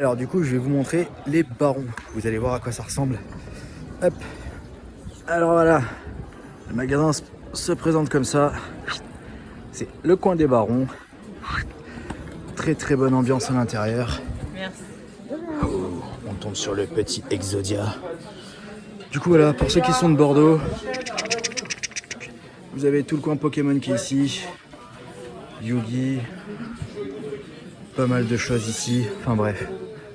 Alors du coup je vais vous montrer les barons, vous allez voir à quoi ça ressemble. Hop. Alors voilà, le magasin se présente comme ça. C'est le coin des barons. Très très bonne ambiance à l'intérieur. Merci. Oh, on tombe sur le petit Exodia. Du coup voilà, pour ceux qui sont de Bordeaux, vous avez tout le coin Pokémon qui est ici. Yugi, pas mal de choses ici, enfin bref.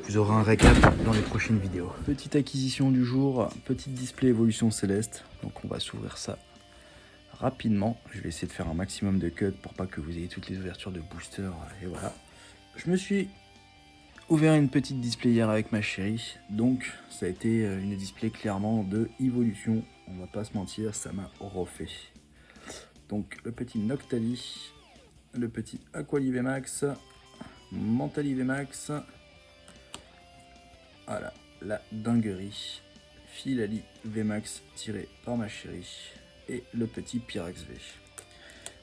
Vous aurez un récap dans les prochaines vidéos. Petite acquisition du jour, petite display évolution céleste. Donc on va s'ouvrir ça rapidement. Je vais essayer de faire un maximum de cuts pour pas que vous ayez toutes les ouvertures de booster. Et voilà. Je me suis ouvert une petite display hier avec ma chérie. Donc ça a été une display clairement de évolution. On va pas se mentir, ça m'a refait. Donc le petit Noctali, le petit Aquali VMAX, Mentali VMAX. Voilà, la dinguerie. Filali VMAX tiré par ma chérie. Et le petit Pyrax V.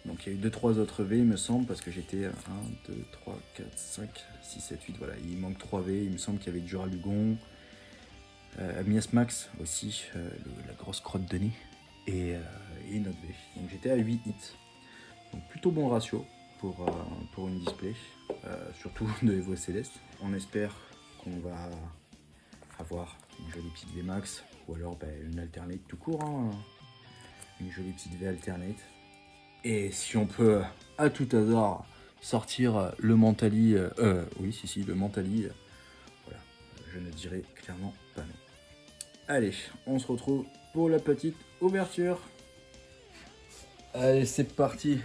Donc il y a eu 2-3 autres V, il me semble, parce que j'étais 1, 2, 3, 4, 5, 6, 7, 8. Voilà, il manque 3 V. Il me semble qu'il y avait Duralugon, Amias Max aussi, la grosse crotte de nez. Et une autre V. Donc j'étais à 8 hits. Donc plutôt bon ratio pour une display. Surtout de Evo Céleste. On espère qu'on va avoir une jolie petite VMAX ou alors une alternate tout court, hein. Une jolie petite V alternate. Et si on peut à tout hasard sortir le Mentali, le Mentali, voilà, je ne dirai clairement pas non. Allez, on se retrouve pour la petite ouverture. Allez, c'est parti.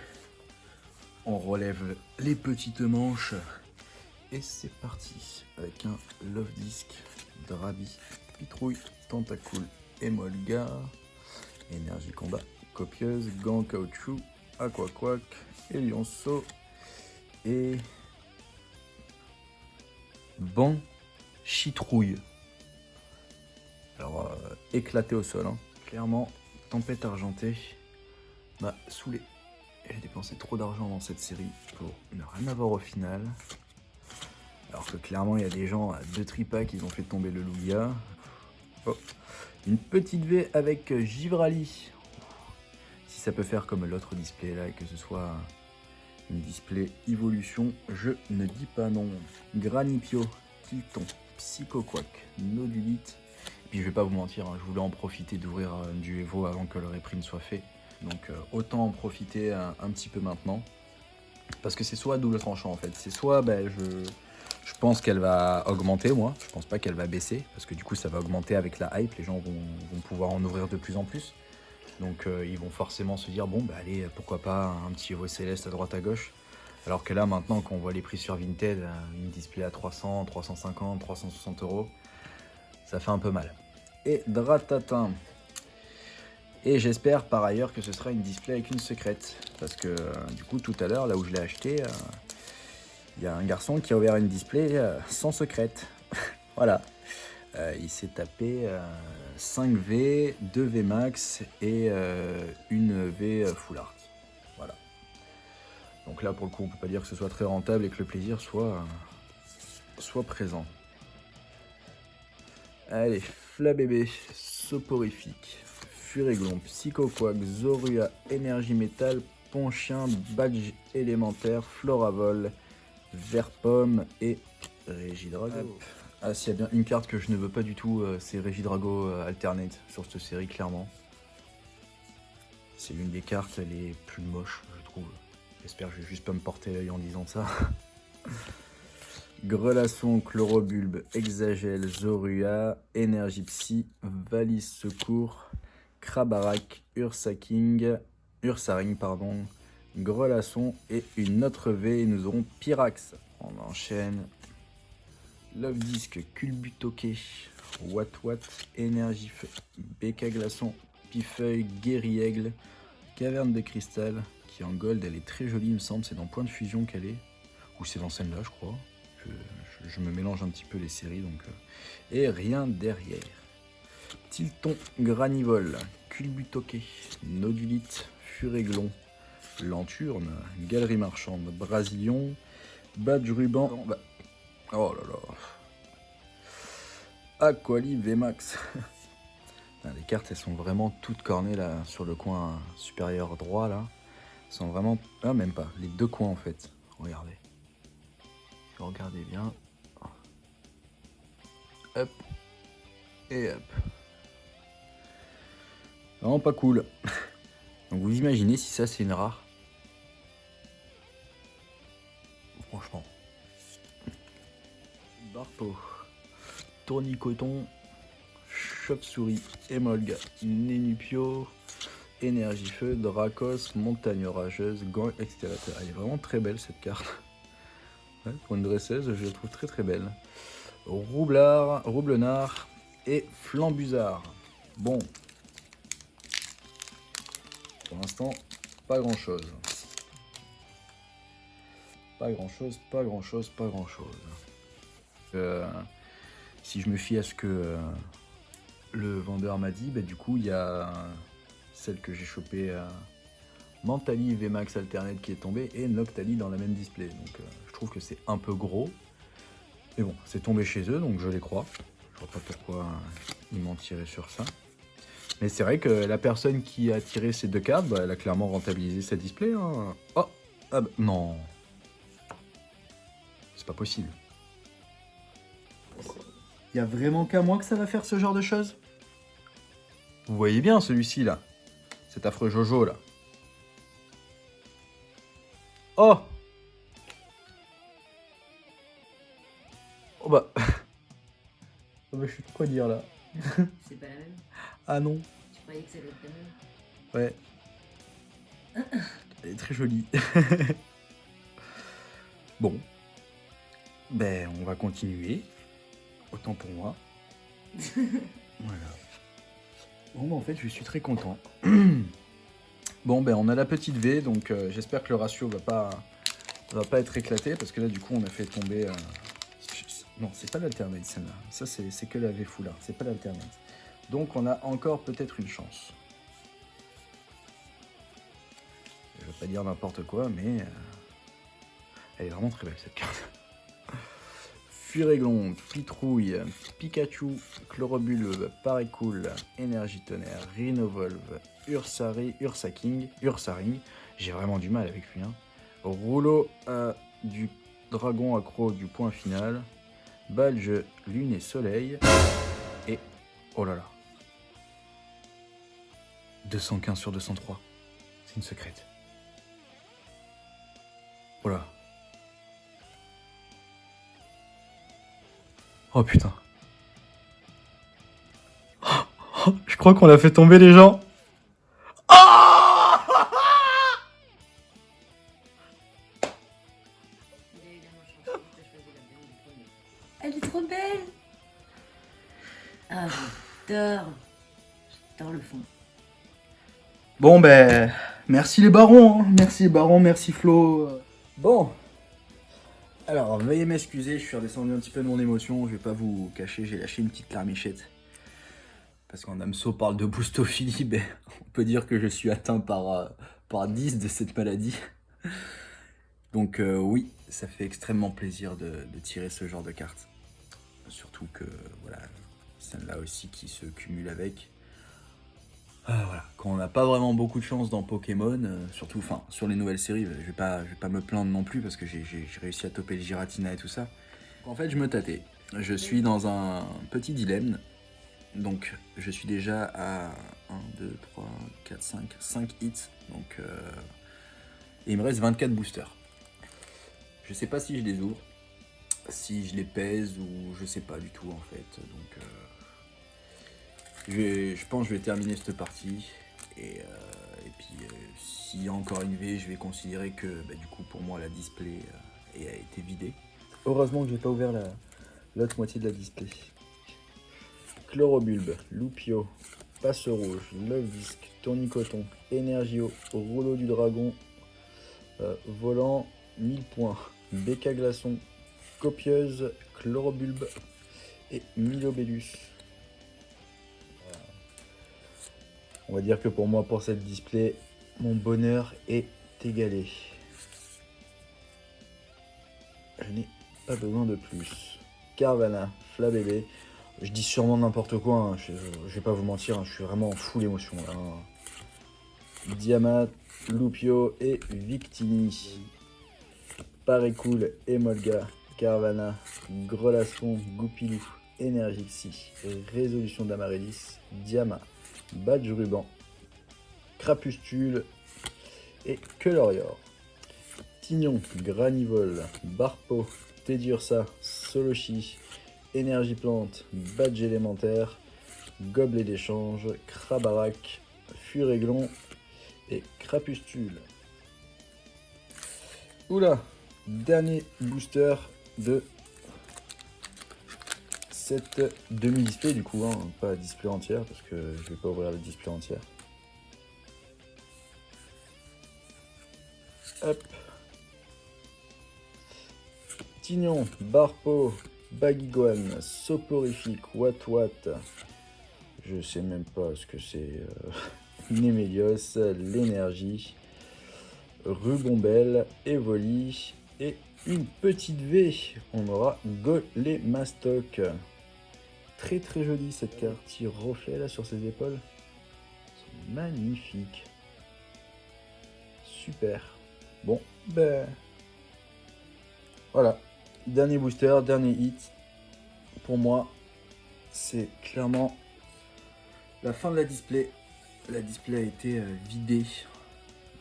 On relève les petites manches et c'est parti avec un Love Disc, Drabi, Pitrouille, Tentacool, Emolga, Énergie Combat, Copieuse, Gant Caoutchouc, Aquaquack, Elionceau et Ban Chitrouille. Alors éclaté au sol, hein. Clairement, tempête argentée m'a saoulé. J'ai dépensé trop d'argent dans cette série pour ne rien avoir au final. Alors que clairement il y a des gens à 2 tripas qui ont fait tomber le Lugia. Oh. Une petite V avec Givrali. Si ça peut faire comme l'autre display là et que ce soit une display évolution, je ne dis pas non. Granipio, Tilton, Psychoquack, Nodulite. Et puis je vais pas vous mentir, hein, je voulais en profiter d'ouvrir du Evo avant que le reprint soit fait. Donc autant en profiter un petit peu maintenant. Parce que c'est soit à double tranchant en fait. C'est soit je pense qu'elle va augmenter, moi. Je pense pas qu'elle va baisser. Parce que du coup ça va augmenter avec la hype. Les gens vont pouvoir en ouvrir de plus en plus. Donc ils vont forcément se dire bon bah allez, pourquoi pas un petit Evo Céleste à droite à gauche. Alors que là maintenant qu'on voit les prix sur Vinted, une display à 300, 350, 360 €, ça fait un peu mal. Et Dratatin. Et j'espère par ailleurs que ce sera une display avec une secrète. Parce que du coup tout à l'heure, là où je l'ai acheté, il y a un garçon qui a ouvert une display sans secrète. Voilà. Il s'est tapé 5 V, 2 V max et une V full art. Voilà. Donc là pour le coup on peut pas dire que ce soit très rentable et que le plaisir soit présent. Allez, Flabébé, Soporifique, Furéglon, Psychoquack, Zorua, Énergie Métal, Ponchien, Badge élémentaire, Floravol, Verpomme et Régidrago. Ah, s'il y a bien une carte que je ne veux pas du tout, c'est Régidrago Alternate sur cette série, clairement. C'est l'une des cartes les plus moches, je trouve. J'espère que je vais juste pas me porter l'œil en disant ça. Grelasson, Chlorobulbe, Hexagel, Zorua, Énergie Psy, Valise Secours, Krabarak, Ursaring, Grelasson et une autre V, et nous aurons Pyrax. On enchaîne. Love Disc, Culbutoke, Wat, Énergie Feu, BK Glaçon, Pifeuille, Guéri-Aigle, Caverne de Cristal, qui est en gold, elle est très jolie il me semble, c'est dans Point de Fusion qu'elle est, ou c'est dans celle-là je crois. Je me mélange un petit peu les séries donc. Et rien derrière. Tilton, Granivol, Culbutoke, Nodulite, Furéglon, Lanturne, Galerie Marchande, Brasilion, Badge Ruban. Oh là là. Aquali VMAX. Les cartes, elles sont vraiment toutes cornées là, sur le coin supérieur droit là. Elles sont vraiment... Ah, même pas. Les deux coins en fait. Regardez. Regardez bien. Hop. Et hop. Vraiment pas cool. Donc vous imaginez si ça c'est une rare. Franchement. Barpo. Tournicoton. Chauve-souris. Emolga. Nénupio. Énergie feu. Dracos. Montagne orageuse. Gant exterminateur. Elle est vraiment très belle cette carte. Ouais, pour une dresseuse, je la trouve très très belle. Roublard. Roublenard. Et Flambuzard. Bon. Pour l'instant, pas grand chose. Pas grand chose, pas grand chose, pas grand chose. Si je me fie à ce que le vendeur m'a dit, bah, du coup il y a celle que j'ai chopée, Mentali VMAX Alternate qui est tombée et Noctali dans la même display. Donc je trouve que c'est un peu gros. Mais bon, c'est tombé chez eux, donc je les crois. Je vois pas pourquoi ils m'ont tiré sur ça. Mais c'est vrai que la personne qui a tiré ces deux cartes, bah, elle a clairement rentabilisé sa display. Hein. Oh, ah bah, non. C'est pas possible. Il y a vraiment qu'à moi que ça va faire ce genre de choses. Vous voyez bien celui-ci là. Cet affreux Jojo là. Oh. Oh bah. Oh bah je sais pas quoi dire là. C'est pas la même? Ah non. Tu croyais que ça allait être la même? Ouais. Elle est très jolie. Bon. Ben on va continuer. Autant pour moi. Voilà. Bon bah en fait je suis très content. Bon ben on a la petite V, donc j'espère que le ratio va pas être éclaté, parce que là du coup on a fait tomber... Non, c'est pas l'alternate celle-là, ça c'est que la V foulard, c'est pas l'alternate. Donc on a encore peut-être une chance. Je vais pas dire n'importe quoi, mais elle est vraiment très belle cette carte. Furéglon, Pitrouille, Pikachu, Chlorobulbe, Parécool, Énergie Tonnerre, Rhinovolve, Ursari, Ursaking, Ursaring, j'ai vraiment du mal avec lui. Hein. Rouleau du dragon accro du point final, Balge, Lune et Soleil, et... Oh là là. 215 sur 203. C'est une secrète. Oh là. Oh putain. Je crois qu'on l'a fait tomber les gens. Il a évidemment chanceux, t'as choisi la bien du premier. Elle est trop belle! Ah, j'adore le fond. Bon ben, merci les barons, hein. Merci les barons, merci Flo. Bon, alors veuillez m'excuser, je suis redescendu un petit peu de mon émotion, je vais pas vous cacher, j'ai lâché une petite larmichette. Parce qu'en Amso parle de boustophilie, ben, on peut dire que je suis atteint par 10 de cette maladie. Donc oui, ça fait extrêmement plaisir de tirer ce genre de cartes. Surtout que, voilà, celle-là aussi qui se cumule avec. Voilà. Quand on n'a pas vraiment beaucoup de chance dans Pokémon, surtout sur les nouvelles séries, je vais pas me plaindre non plus parce que j'ai réussi à toper le Giratina et tout ça. En fait, je me tâtais. Je suis dans un petit dilemme. Donc, je suis déjà à 1, 2, 3, 4, 5 hits. Donc, et il me reste 24 boosters. Je sais pas si je les ouvre, si je les pèse ou je sais pas du tout en fait. Donc, je pense que je vais terminer cette partie. Et puis, s'il y a encore une V, je vais considérer que du coup, pour moi, la display a été vidée. Heureusement que j'ai pas ouvert l'autre moitié de la display. Chlorobulbe, Loupio, Passe Rouge, Love-Disc, Tournicoton, Énergio, Rouleau du Dragon, Volant, 1000 points, Béca Glaçon, Copieuse, Chlorobulbe et Milobellus. On va dire que pour moi, pour cette display, mon bonheur est égalé. Je n'ai pas besoin de plus. Carvana, Flabébé, Je dis sûrement n'importe quoi, hein. Je vais pas vous mentir, hein. Je suis vraiment en full émotion là, hein. Diamat, Lupio et Victini. Parecool, Emolga, Caravana, Grelasson, Goupilou, Energixi, Résolution d'Amaryllis, Diama, Badge Ruban, Crapustule et Quelorior. Tignon, Granivol, Barpo, Tedursa, Solochi, Énergie Plante, Badge Élémentaire, Gobelet d'échange, Krabarak, Furéglon et Crapustule. Oula, dernier booster de cette demi-display du coup, hein, pas display entière parce que je vais pas ouvrir le display entière. Hop. Tignon, Barpo, Baguiguane, Soporifique, Wat. Je sais même pas ce que c'est. Némélios, l'énergie, Rubombelle, Evoli et une petite V. On aura Golemastoc. Très très jolie cette carte. Petit reflet là sur ses épaules. C'est magnifique. Super. Bon, ben voilà. Dernier booster, dernier hit. Pour moi, c'est clairement la fin de la display. La display a été vidée.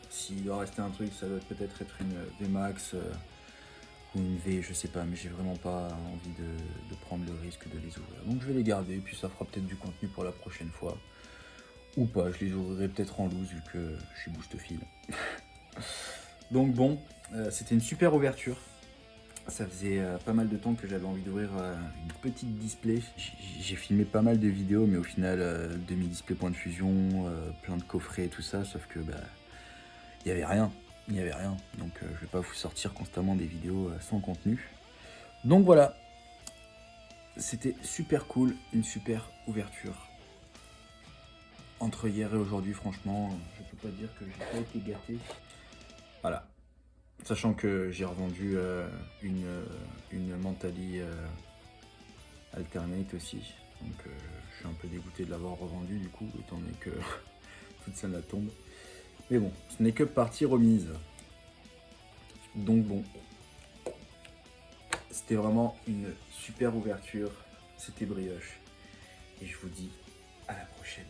S'il doit rester un truc, ça doit peut-être être une VMAX ou une V, je sais pas, mais j'ai vraiment pas envie de prendre le risque de les ouvrir. Donc je vais les garder, puis ça fera peut-être du contenu pour la prochaine fois. Ou pas, je les ouvrirai peut-être en loose vu que je suis boostophile. Donc bon, c'était une super ouverture. Ça faisait pas mal de temps que j'avais envie d'ouvrir une petite display. J'ai filmé pas mal de vidéos, mais au final, demi-display point de fusion, plein de coffrets et tout ça, sauf que bah, il n'y avait rien. Il n'y avait rien. Donc je vais pas vous sortir constamment des vidéos sans contenu. Donc voilà. C'était super cool, une super ouverture. Entre hier et aujourd'hui, franchement, je peux pas dire que j'ai pas été gâté. Voilà. Sachant que j'ai revendu une Mentali Alternate aussi. Donc je suis un peu dégoûté de l'avoir revendu du coup, étant donné que toute celle-là tombe. Mais bon, ce n'est que partie remise. Donc bon, c'était vraiment une super ouverture. C'était brioche. Et je vous dis à la prochaine.